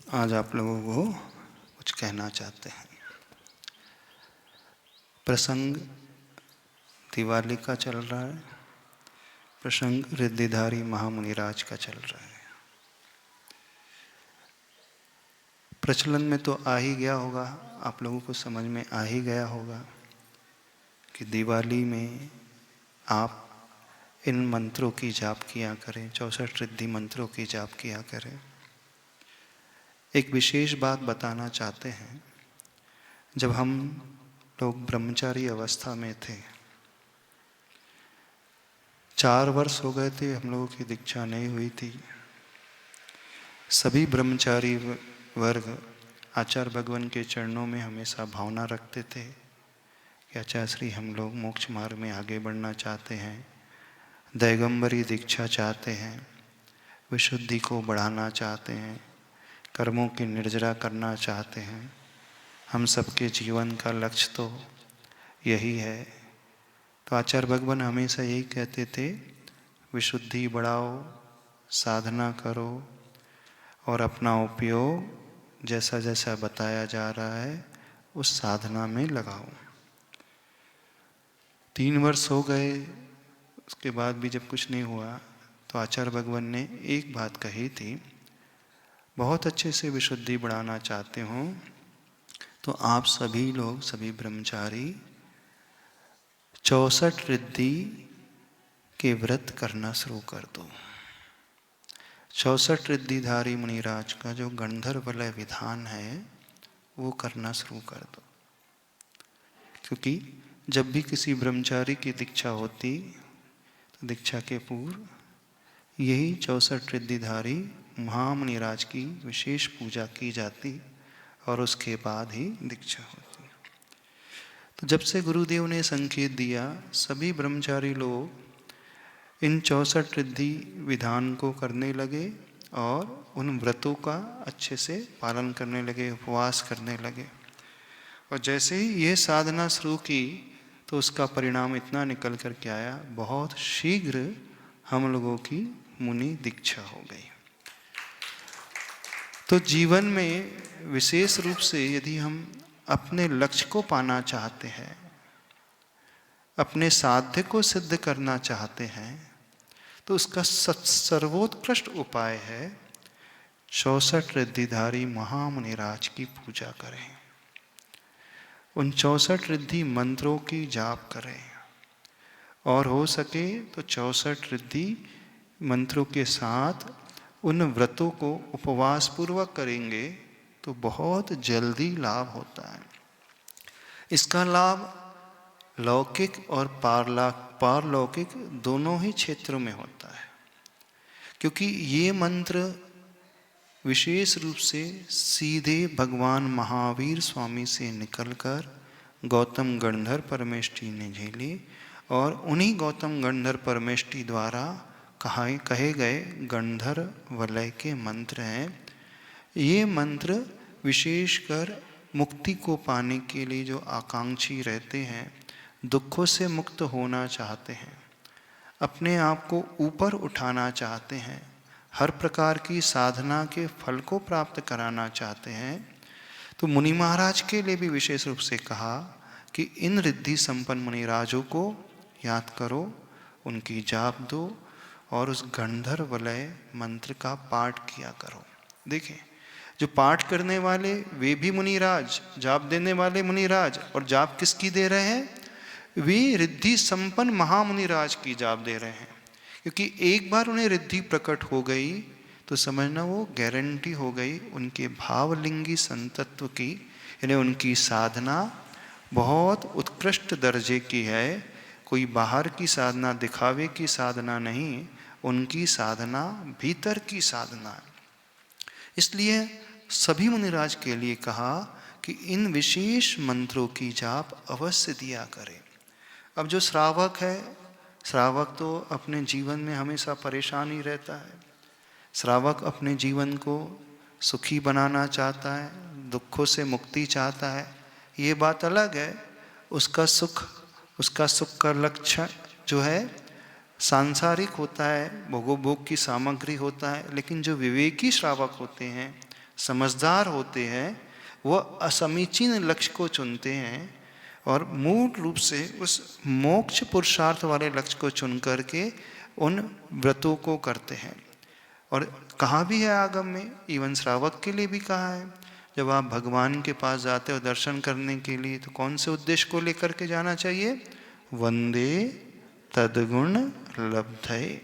आज आप लोगों को कुछ कहना चाहते हैं। प्रसंग दिवाली का चल रहा है, प्रसंग रिद्धिधारी महामुनिराज का चल रहा है। प्रचलन में तो आ ही गया होगा, आप लोगों को समझ में आ ही गया होगा कि दिवाली में आप इन मंत्रों की जाप किया करें, 64 रिद्धि मंत्रों की जाप किया करें। एक विशेष बात बताना चाहते हैं। जब हम लोग ब्रह्मचारी अवस्था में थे, 4 वर्ष हो गए थे हम लोगों की दीक्षा नहीं हुई थी। सभी ब्रह्मचारी वर्ग आचार्य भगवान के चरणों में हमेशा भावना रखते थे कि आचार्य श्री हम लोग मोक्ष मार्ग में आगे बढ़ना चाहते हैं, दैगंबरी दीक्षा चाहते हैं, विशुद्धि को बढ़ाना चाहते हैं, कर्मों की निर्जरा करना चाहते हैं। हम सबके जीवन का लक्ष्य तो यही है। तो आचार्य भगवान हमेशा यही कहते थे, विशुद्धि बढ़ाओ, साधना करो और अपना उपयोग जैसा जैसा बताया जा रहा है उस साधना में लगाओ। 3 वर्ष हो गए, उसके बाद भी जब कुछ नहीं हुआ तो आचार्य भगवान ने एक बात कही थी, बहुत अच्छे से विशुद्धि बढ़ाना चाहते हो तो आप सभी लोग, सभी ब्रह्मचारी 64 रिद्धि के व्रत करना शुरू कर दो। 64 रिद्धिधारी मुनिराज का जो गंधर्व वलय विधान है वो करना शुरू कर दो। क्योंकि जब भी किसी ब्रह्मचारी की दीक्षा होती तो दीक्षा के पूर्व यही 64 रिद्धिधारी महामुनिराज की विशेष पूजा की जाती और उसके बाद ही दीक्षा होती। तो जब से गुरुदेव ने संकेत दिया, सभी ब्रह्मचारी लोग इन 64 रिद्धि विधान को करने लगे और उन व्रतों का अच्छे से पालन करने लगे, उपवास करने लगे। और जैसे ही ये साधना शुरू की तो उसका परिणाम इतना निकल कर के आया, बहुत शीघ्र हम लोगों की मुनि दीक्षा हो गई। तो जीवन में विशेष रूप से यदि हम अपने लक्ष्य को पाना चाहते हैं, अपने साध्य को सिद्ध करना चाहते हैं, तो उसका सर्वोत्कृष्ट उपाय है 64 रिद्धिधारी महामुनिराज की पूजा करें, उन 64 रिद्धि मंत्रों की जाप करें और हो सके तो 64 रिद्धि मंत्रों के साथ उन व्रतों को उपवास पूर्वक करेंगे तो बहुत जल्दी लाभ होता है। इसका लाभ लौकिक और पारलौकिक दोनों ही क्षेत्रों में होता है, क्योंकि ये मंत्र विशेष रूप से सीधे भगवान महावीर स्वामी से निकलकर गौतम गंधर्व परमेष्ठी ने झेले और उन्हीं गौतम गंधर्व परमेष्ठी द्वारा कहे गए गंधर्व वलय के मंत्र हैं। ये मंत्र विशेषकर मुक्ति को पाने के लिए जो आकांक्षी रहते हैं, दुखों से मुक्त होना चाहते हैं, अपने आप को ऊपर उठाना चाहते हैं, हर प्रकार की साधना के फल को प्राप्त कराना चाहते हैं, तो मुनि महाराज के लिए भी विशेष रूप से कहा कि इन रिद्धि संपन्न मुनिराजों को याद करो, उनकी जाप दो और उस गंधर्व वलय मंत्र का पाठ किया करो। देखें, जो पाठ करने वाले वे भी मुनिराज, जाप देने वाले मुनिराज, और जाप किसकी दे रहे हैं? वे रिद्धि संपन्न महामुनिराज की जाप दे रहे हैं। क्योंकि एक बार उन्हें रिद्धि प्रकट हो गई तो समझना वो गारंटी हो गई उनके भावलिंगी संतत्व की, यानी उनकी साधना बहुत उत्कृष्ट दर्जे की है। कोई बाहर की साधना, दिखावे की साधना नहीं, उनकी साधना भीतर की साधना है। इसलिए सभी मुनिराज के लिए कहा कि इन विशेष मंत्रों की जाप अवश्य दिया करें। अब जो श्रावक है, श्रावक तो अपने जीवन में हमेशा परेशान ही रहता है। श्रावक अपने जीवन को सुखी बनाना चाहता है, दुखों से मुक्ति चाहता है, ये बात अलग है। उसका सुख का लक्ष्य जो है सांसारिक होता है, भोगोभोग की सामग्री होता है। लेकिन जो विवेकी श्रावक होते हैं, समझदार होते हैं वह असमीचीन लक्ष्य को चुनते हैं और मूल रूप से उस मोक्ष पुरुषार्थ वाले लक्ष्य को चुन करके उन व्रतों को करते हैं। और कहा भी है आगम में, इवन श्रावक के लिए भी कहा है, जब आप भगवान के पास जाते हो दर्शन करने के लिए तो कौन से उद्देश्य को लेकर के जाना चाहिए? वंदे तद्गुण लब्धये।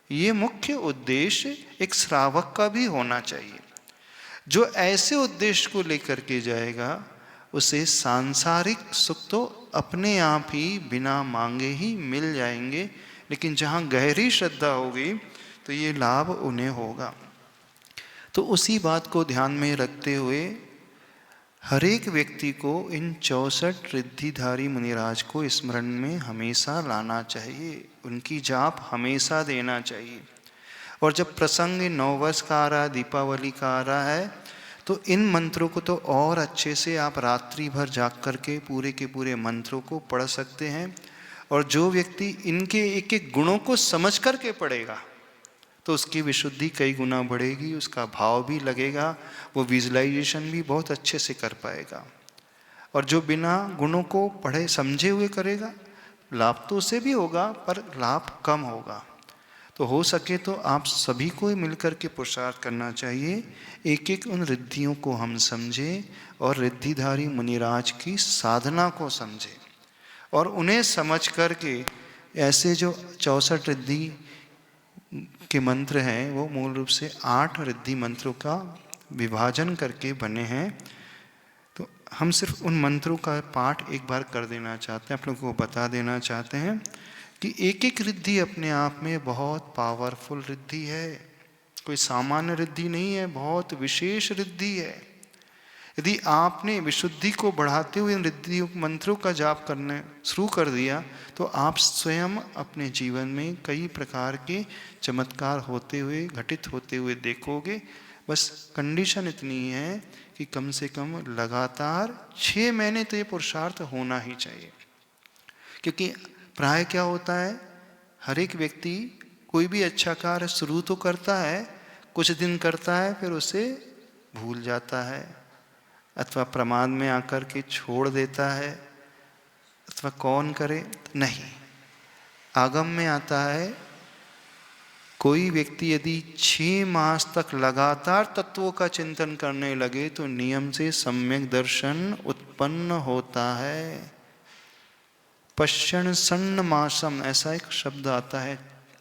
ये मुख्य उद्देश्य एक श्रावक का भी होना चाहिए। जो ऐसे उद्देश्य को लेकर के जाएगा उसे सांसारिक सुख तो अपने आप ही बिना मांगे ही मिल जाएंगे, लेकिन जहाँ गहरी श्रद्धा होगी तो ये लाभ उन्हें होगा। तो उसी बात को ध्यान में रखते हुए हर एक व्यक्ति को इन 64 रिद्धिधारी मुनिराज को स्मरण में हमेशा लाना चाहिए, उनकी जाप हमेशा देना चाहिए। और जब प्रसंग 9 वर्ष का आ रहा है, दीपावली का आ रहा है, तो इन मंत्रों को तो और अच्छे से आप रात्रि भर जाग करके पूरे के पूरे मंत्रों को पढ़ सकते हैं। और जो व्यक्ति इनके एक एक गुणों को समझ करके पढ़ेगा तो उसकी विशुद्धि कई गुना बढ़ेगी, उसका भाव भी लगेगा, वो विजुअलाइजेशन भी बहुत अच्छे से कर पाएगा। और जो बिना गुणों को पढ़े समझे हुए करेगा, लाभ तो उसे भी होगा पर लाभ कम होगा। तो हो सके तो आप सभी को मिलकर के पुरुषार्थ करना चाहिए, एक एक उन रिद्धियों को हम समझें और रिद्धिधारी मुनिराज की साधना को समझें और उन्हें समझ करके ऐसे जो 64 रिद्धि के मंत्र हैं वो मूल रूप से 8 रिद्धि मंत्रों का विभाजन करके बने हैं। तो हम सिर्फ उन मंत्रों का पाठ एक बार कर देना चाहते हैं, आप लोगों को बता देना चाहते हैं कि एक एक रिद्धि अपने आप में बहुत पावरफुल रिद्धि है, कोई सामान्य रिद्धि नहीं है, बहुत विशेष रिद्धि है। यदि आपने विशुद्धि को बढ़ाते हुए इन रिद्धि मंत्रों का जाप करने शुरू कर दिया तो आप स्वयं अपने जीवन में कई प्रकार के चमत्कार होते हुए, घटित होते हुए देखोगे। बस कंडीशन इतनी है कि कम से कम लगातार 6 महीने तो ये पुरुषार्थ होना ही चाहिए। क्योंकि प्राय क्या होता है, हर एक व्यक्ति कोई भी अच्छा कार्य शुरू तो करता है, कुछ दिन करता है, फिर उसे भूल जाता है अथवा प्रमाद में आकर के छोड़ देता है, अथवा कौन करे। नहीं, आगम में आता है कोई व्यक्ति यदि 6 मास तक लगातार तत्वों का चिंतन करने लगे तो नियम से सम्यक दर्शन उत्पन्न होता है। पश्चन सन्न मासम ऐसा एक शब्द आता है,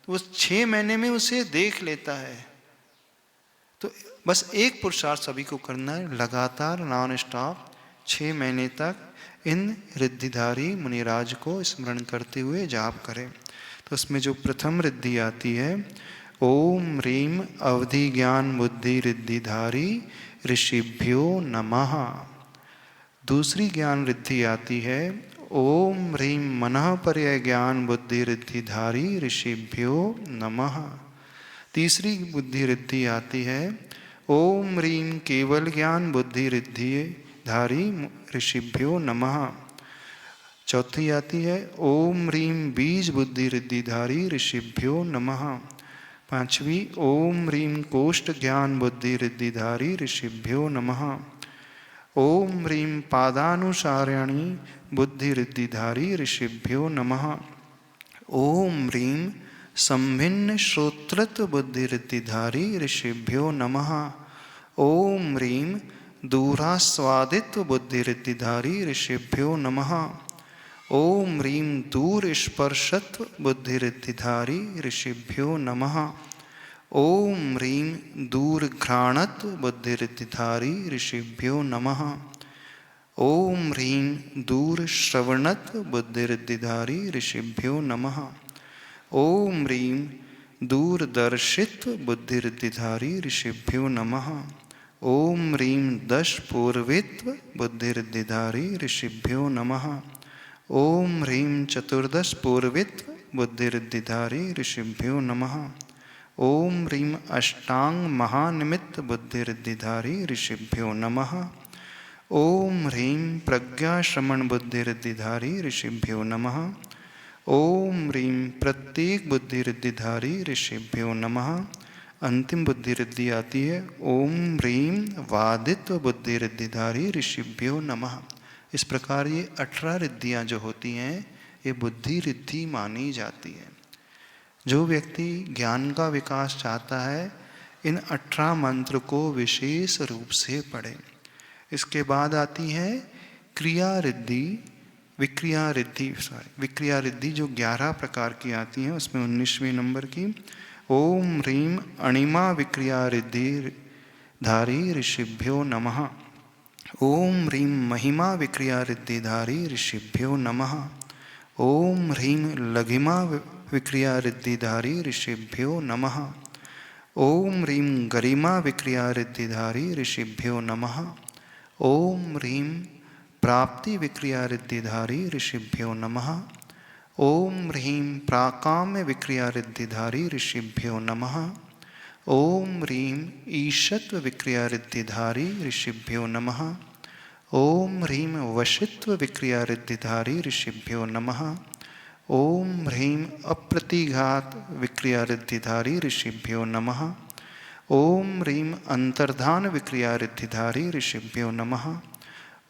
उस 6 महीने में उसे देख लेता है। तो बस एक पुरुषार्थ सभी को करना है, लगातार नॉन स्टॉप 6 महीने तक इन रिद्धिधारी मुनिराज को स्मरण करते हुए जाप करें। तो उसमें जो प्रथम रिद्धि आती है, ओम ह्रीम अवधि ज्ञान बुद्धि रिद्धिधारी ऋषिभ्यो नमः। दूसरी ज्ञान रिद्धि आती है, ओम ह्रीम मनः पर्यय ज्ञान बुद्धि रिद्धिधारी ऋषिभ्यो नमः। तीसरी बुद्धि रिद्धि आती है, ओम ह्रीम केवल ज्ञान बुद्धि रिद्धि धारी ऋषिभ्यो नमः। चौथी आती है, ओम ह्रीम बीज बुद्धि रिद्धिधारी ऋषिभ्यो नमः। पांचवी, ओम ह्रीम कोष्ठ ज्ञान बुद्धि रिद्धिधारी ऋषिभ्यो नमः। ओम ह्रीम पादानुसारिणी बुद्धि रिद्धिधारी ऋषिभ्यो नमः। ओम ह्रीम संभिन्न श्रोत्रत्व बुद्धि रिद्धिधारी ऋषिभ्यो नमः। ओम ह्रीम दूरास्वादित्व बुद्धि रिद्धिधारी ऋषिभ्यो नमः। ओम ह्रीम दूर स्पर्शत्व बुद्धि रिद्धिधारी ऋषिभ्यो नमः। ओम ह्रीम दूर घ्राणत्व बुद्धि रिद्धिधारी ऋषिभ्यो नमः। ओम ह्रीम दूर श्रवणत्व बुद्धि रिद्धिधारी ऋषिभ्यो नमः। ओम ह्रीम दूरदर्शित्व बुद्धि रिद्धिधारी ऋषिभ्यो नमः। ओम ह्रीम दश पूर्वित्व बुद्धि रिद्धिधारी ऋषिभ्यो नमः। ओम ह्रीम चतुर्दश पूर्वित्व बुद्धि रिद्धिधारी ऋषिभ्यो नमः। ओम ह्रीम अष्टांग महानिमित्त बुद्धि रिद्धिधारी ऋषिभ्यो नमः। ओम ह्रीम प्रज्ञा श्रमण बुद्धि रिद्धिधारी ऋषिभ्यो नमः। ओम ह्रीम प्रत्येक बुद्धि रिद्धिधारी ऋषिभ्यो नमः। अंतिम बुद्धि रिद्धि आती है ओम ह्रीम वादित्व बुद्धि रिद्धिधारी ऋषिभ्यो नमः। इस प्रकार ये 18 रिद्धियाँ जो होती हैं ये बुद्धि रिद्धि मानी जाती है। जो व्यक्ति ज्ञान का विकास चाहता है इन 18 मंत्र को विशेष रूप से पढ़े। इसके बाद आती है क्रिया रिद्धि, विक्रिया रिद्धि, विक्रिया रिद्धि जो 11 प्रकार की आती हैं उसमें 19वें नंबर की ओम ह्रीम अणिमा विक्रिया रिद्धि धारी ऋषिभ्यो नमः। ओम ह्रीम महिमा विक्रिया रिद्धिधारी ऋषिभ्यो नमः। ओम ह्रीम लघिमा विक्रिया रिद्धिधारी ऋषिभ्यो नमः। ओम ह्रीम गरिमा विक्रिया रिद्धिधारी ऋषिभ्यो नमः। ओम ह्रीम प्राप्ति विक्रिया रिद्धिधारी ऋषिभ्यो नमः। ओम ह्रीम प्राकाम्य विक्रिया रिद्धिधारी ऋषिभ्यो नमः। ओम ह्रीम ईशत्व विक्रिया रिद्धिधारी ऋषिभ्यो नमः। ओम ह्रीम वशित्व विक्रिया रिद्धिधारी ऋषिभ्यो नमः। ओम ह्रीम अप्रतिघात विक्रिया रिद्धिधारी ऋषिभ्यो नमः। ओम ह्रीम अंतर्धान विक्रिया रिद्धिधारी ऋषिभ्यो नमः।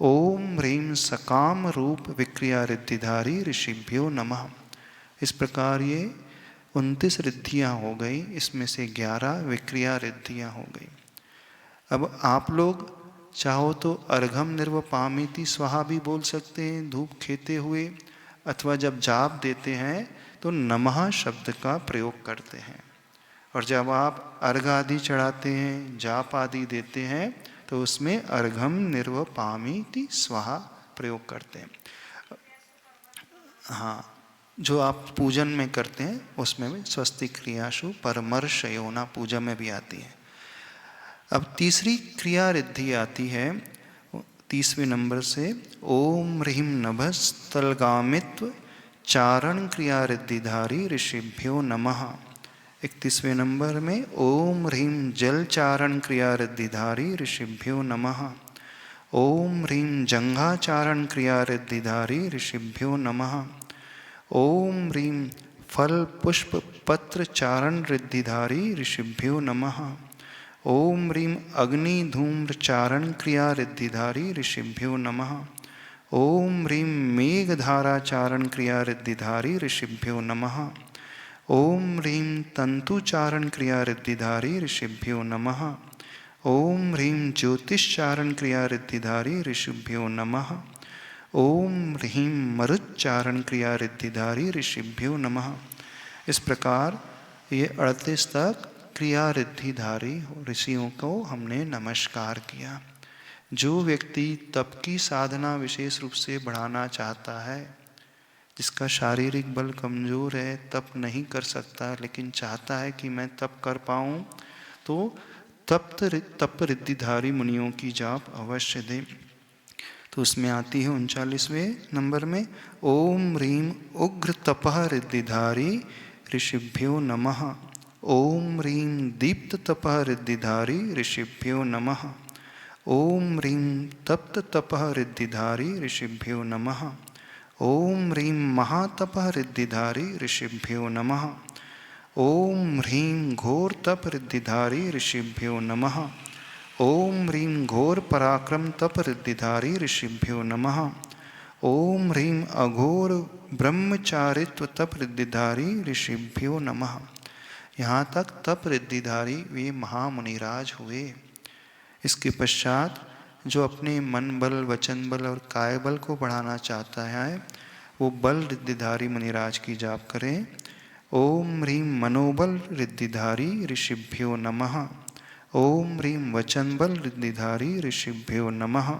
ओम ह्रीम सकाम रूप विक्रिया रिद्धिधारी ऋषिभ्यो नमः। इस प्रकार ये 29 रिद्धियाँ हो गई, इसमें से 11 विक्रिया रिद्धियाँ हो गई। अब आप लोग चाहो तो अर्घम निर्वपामिति स्वाहा भी बोल सकते हैं धूप खेते हुए, अथवा जब जाप देते हैं तो नमः शब्द का प्रयोग करते हैं। और जब आप अर्घ आदि चढ़ाते हैं, जाप आदि देते हैं तो उसमें अर्घम निर्वपामिति स्वाहा प्रयोग करते हैं। हाँ, जो आप पूजन में करते हैं उसमें भी स्वस्ति क्रियाशु परमर्शयोना पूजा में भी आती है। अब तीसरी क्रिया रिद्धि आती है 30वें नंबर से ओम ह्रीम नभस्तलगामित्व चारण क्रिया रिद्धिधारी ऋषिभ्यो नमः। 31वें नंबर में ओम ह्रीम जल चारण क्रिया रिद्धिधारी ऋषिभ्यो नमः। ओम ह्रीम जंघाचारण क्रिया रिद्धिधारी ऋषिभ्यो नमः। ओम ह्रीम फल पुष्प पत्र चारण रिद्धिधारी ऋषिभ्यो नमः। ओम ह्रीम अग्नि धूम्र चारण क्रिया रिद्धिधारी ऋषिभ्यो नमः। ओम ह्रीम मेघधारा चारण क्रिया रिद्धिधारी ऋषिभ्यो नमः। ओम ह्रीम तंतुचारण क्रिया रिद्धिधारी ऋषिभ्यो नमः। ओम ह्रीम ज्योतिषचारण क्रिया रिद्धिधारी ऋषिभ्यो नमः। ओम ह्रीम मरुच्चारण क्रिया रिद्धिधारी ऋषिभ्यो नमः। इस प्रकार ये 38 तक क्रिया रिद्धिधारी ऋषियों को हमने नमस्कार किया। जो व्यक्ति तप की साधना विशेष रूप से बढ़ाना चाहता है, जिसका शारीरिक बल कमज़ोर है, तप नहीं कर सकता लेकिन चाहता है कि मैं तप कर पाऊँ, तो तप रिद्धिधारी मुनियों की जाप अवश्य दें। तो उसमें आती है 39वें नंबर में ओम ह्रीम उग्र तपः रिद्धिधारी ऋषिभ्यो नमः। ओम ह्रीम दीप्त तपः रिद्धिधारी ऋषिभ्यो नमः। ओम ह्रीम तप्त तपः रिद्धिधारी ऋषिभ्यो नमः। ओम ह्रीम महातपः रिद्धिधारी ऋषिभ्यो नमः। ओम ह्रीम घोर तप रिद्धिधारी ऋषिभ्यो नमः। ओम ह्रीम घोर पराक्रम तप रिद्धिधारी ऋषिभ्यो नमः। ओम ह्रीम अघोर ब्रह्मचारित्व तप रिद्धिधारी ऋषिभ्यो नमः। यहाँ तक तप रिद्धिधारी वे महामुनिराज हुए। इसके पश्चात जो अपने मन बल, वचन बल और काय बल को बढ़ाना चाहता है वो बल रिद्धिधारी मुनिराज की जाप करें। ओम ह्रीम मनोबल रिद्धिधारी ऋषिभ्यो नमः। ओम ह्रीम वचन बल रिद्धिधारी ऋषिभ्यो नमः।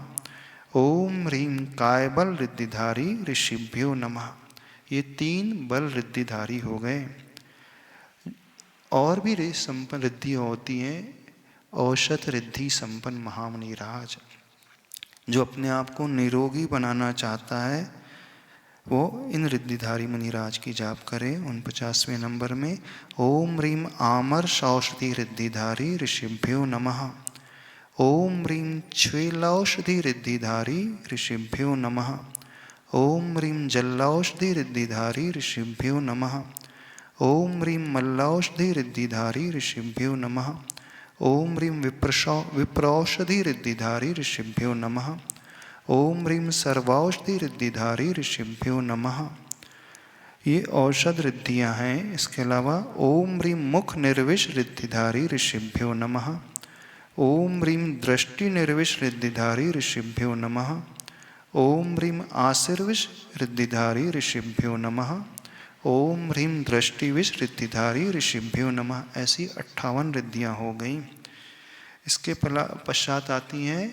ओम ह्रीम कायबल रिद्धिधारी ऋषिभ्यो नमः। ये 3 बल रिद्धिधारी हो गए। और भी संपन्न रिद्धियाँ होती हैं। औषध रिद्धि संपन्न महामुनिराज, जो अपने आप को निरोगी बनाना चाहता है वो इन रिद्धिधारी मुनिराज की जाप करें। 49वें नंबर में ओम ह्रीम आमर्ष औषधि रिद्धिधारी ऋषिभ्यो नमः। ओम ह्रीम श्वेलौषधि रिद्धिधारी ऋषिभ्यो नमः। ओम ह्रीम जलौषधि रिद्धिधारी ऋषिभ्यो नमः। ओम ह्रीं मल्लौषधि रिद्धिधारी ऋषिभ्यो नमः। ओम ह्रीं विप्रौषधि रिद्धिधारी ऋषिभ्यो नमः। ओम ह्रीं सर्वौषधि रिद्धिधारी ऋषिभ्यो नमः। ये औषध रिद्धियाँ हैं। इसके अलावा ओम ह्रीं मुख निर्विष रिद्धिधारी ऋषिभ्यो नमः। ओम ह्रीं दृष्टि निर्विष रिद्धिधारी ऋषिभ्यो नमः। ओम ह्रीं आशीर्विष रिद्धिधारी ऋषिभ्यो नमः। ओम ह्रीं दृष्टिविष रिद्धिधारी ऋषिभ्यो नमः। ऐसी 58 रिद्धियाँ हो गई। इसके पश्चात आती हैं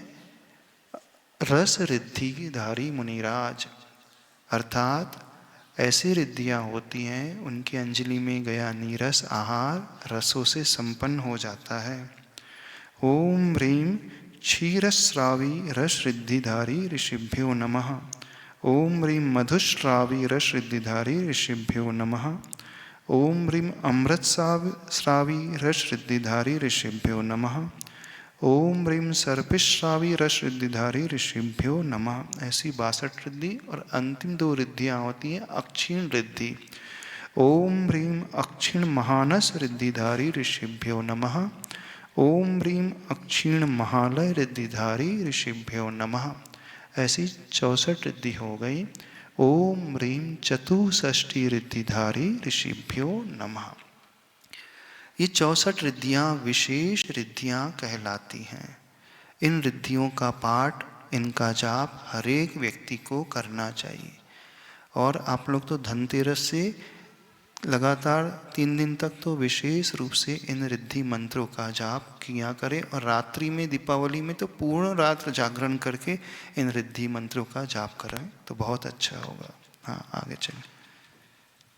रस रिद्धिधारी मुनिराज, अर्थात ऐसी रिद्धियाँ होती हैं उनकी अंजलि में गया नीरस आहार रसों से संपन्न हो जाता है। ओम ह्रीं क्षीरस्रावी रस रिद्धिधारी ऋषिभ्यो नमः। ओम ह्रीं मधुस्रावी रस रिद्धिधारी ऋषिभ्यो नमः। ओम ह्रीं अमृतस्रावी रस रिद्धिधारी ऋषिभ्यो नमः। ओम ह्रीं सर्पिस्रावी रस रिद्धिधारी ऋषिभ्यो नमः। ऐसी 62 रिद्धि और अंतिम 2 रिद्धियाँ होती हैं अक्षीण रिद्धि। ओम ह्रीं अक्षीण महानस रिद्धिधारी ह्रीशिभ्यो नमः। ओम ह्रीं अक्षीण महालय रिद्धिधारी ह्रीशिभ्यो नमः। ऐसी 64 रिद्धि हो गई। ओम ह्रीं चतुष्षष्टि रिद्धिधारी ह्रीशिभ्यो नमः। ये 64 रिद्धियाँ विशेष रिद्धियाँ कहलाती हैं। इन रिद्धियों का पाठ, इनका जाप हर एक व्यक्ति को करना चाहिए। और आप लोग तो धनतेरस से लगातार 3 दिन तक तो विशेष रूप से इन रिद्धि मंत्रों का जाप किया करें, और रात्रि में दीपावली में तो पूर्ण रात जागरण करके इन रिद्धि मंत्रों का जाप करें तो बहुत अच्छा होगा। हाँ, आगे चलें।